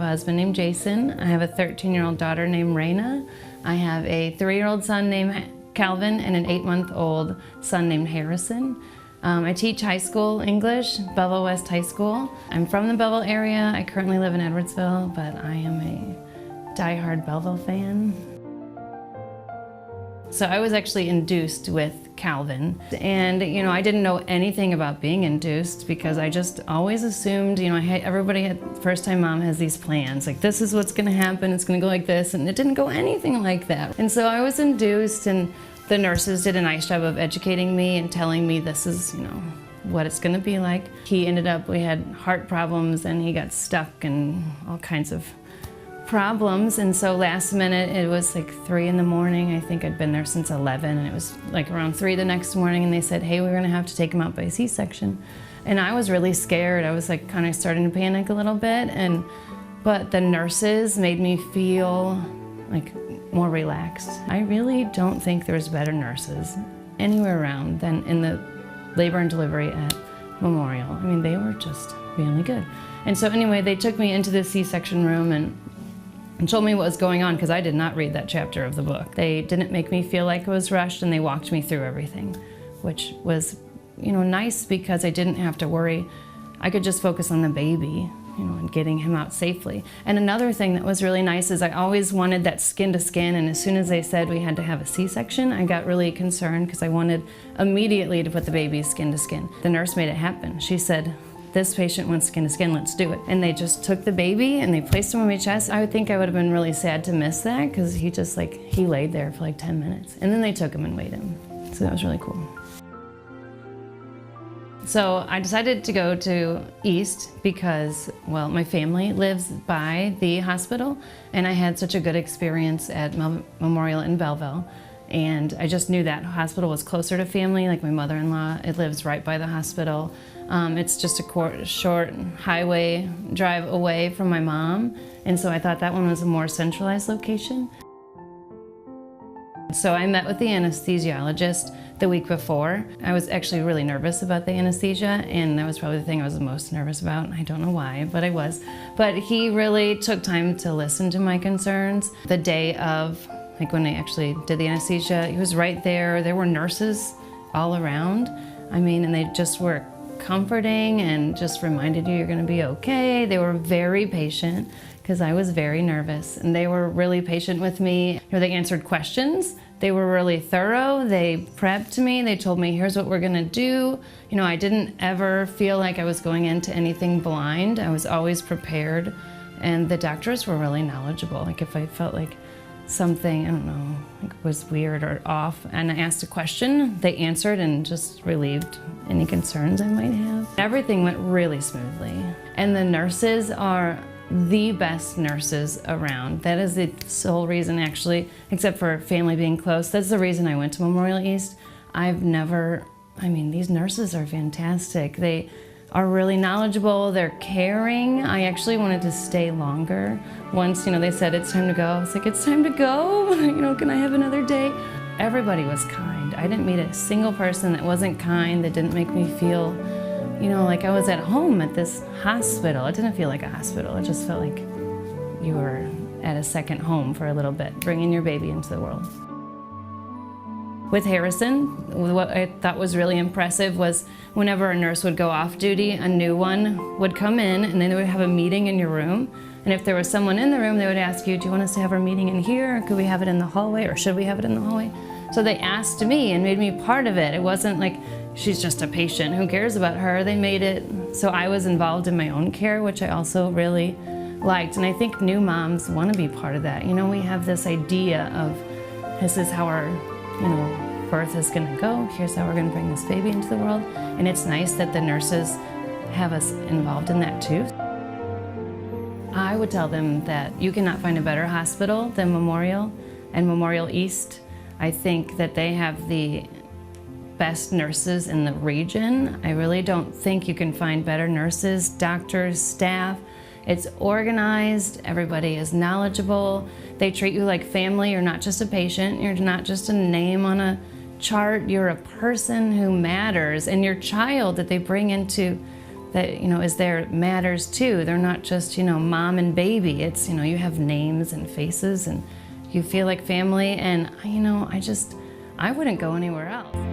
husband named Jason. I have a 13-year-old daughter named Raina. I have a 3-year-old son named Calvin and an 8-month-old son named Harrison. I teach high school English, Belleville West High School. I'm from the Belleville area. I currently live in Edwardsville, but I am a diehard Belleville fan. So I was actually induced with Calvin, and I didn't know anything about being induced because I just always assumed, everybody had, first-time mom has these plans, like this is what's gonna happen, it's gonna go like this, and it didn't go anything like that. And so I was induced, and the nurses did a nice job of educating me and telling me this is, what it's gonna be like. We had heart problems, and he got stuck and all kinds of problems, and so last minute, it was like 3 in the morning. I think I'd been there since 11, and it was like around 3 the next morning, and they said, hey, we're gonna have to take him out by C-section. And I was really scared. I was like kind of starting to panic a little bit, but the nurses made me feel like more relaxed. I really don't think there's better nurses anywhere around than in the labor and delivery at Memorial. I mean, they were just really good. And so anyway, they took me into the C-section room and told me what was going on, because I did not read that chapter of the book. They didn't make me feel like it was rushed, and they walked me through everything, which was, nice because I didn't have to worry. I could just focus on the baby, and getting him out safely. And another thing that was really nice is I always wanted that skin to skin, and as soon as they said we had to have a C-section, I got really concerned because I wanted immediately to put the baby skin to skin. The nurse made it happen. She said, this patient wants skin to skin, let's do it. And they just took the baby and they placed him on my chest. I would think I would have been really sad to miss that, because he just he laid there for like 10 minutes. And then they took him and weighed him. So that was really cool. So I decided to go to East because, well, my family lives by the hospital, and I had such a good experience at Memorial in Belleville. And I just knew that hospital was closer to family. Like my mother-in-law, it lives right by the hospital. It's just a short highway drive away from my mom. And so I thought that one was a more centralized location. So I met with the anesthesiologist the week before. I was actually really nervous about the anesthesia, and that was probably the thing I was the most nervous about. I don't know why, but I was. But he really took time to listen to my concerns. The day of, when they actually did the anesthesia, he was right there. There were nurses all around. And they just were comforting and just reminded you you're gonna be okay. They were very patient, because I was very nervous, and they were really patient with me. They answered questions. They were really thorough. They prepped me. They told me, here's what we're gonna do. I didn't ever feel like I was going into anything blind. I was always prepared, and the doctors were really knowledgeable. If I felt like something, I don't know, was weird or off, and I asked a question, they answered and just relieved any concerns I might have. Everything went really smoothly. And the nurses are the best nurses around. That is the sole reason, actually, except for family being close. That's the reason I went to Memorial East. These nurses are fantastic. They are really knowledgeable, they're caring. I actually wanted to stay longer. Once, they said it's time to go. I was like, it's time to go? Can I have another day? Everybody was kind. I didn't meet a single person that wasn't kind, that didn't make me feel, like I was at home at this hospital. It didn't feel like a hospital. It just felt like you were at a second home for a little bit, bringing your baby into the world. With Harrison, what I thought was really impressive was whenever a nurse would go off duty, a new one would come in, and then they would have a meeting in your room. And if there was someone in the room, they would ask you, do you want us to have our meeting in here? Or could we have it in the hallway? Or should we have it in the hallway? So they asked me and made me part of it. It wasn't like, she's just a patient, who cares about her? They made it so I was involved in my own care, which I also really liked. And I think new moms want to be part of that. We have this idea of, this is how our birth is gonna go. Here's how we're gonna bring this baby into the world. And it's nice that the nurses have us involved in that too. I would tell them that you cannot find a better hospital than Memorial and Memorial East. I think that they have the best nurses in the region. I really don't think you can find better nurses, doctors, staff. It's organized, everybody is knowledgeable. They treat you like family. You're not just a patient, you're not just a name on a chart, you're a person who matters. And your child that they bring into that, you know, is there matters too. They're not just, you know, mom and baby. It's, you know, you have names and faces and you feel like family. And, you know, I wouldn't go anywhere else.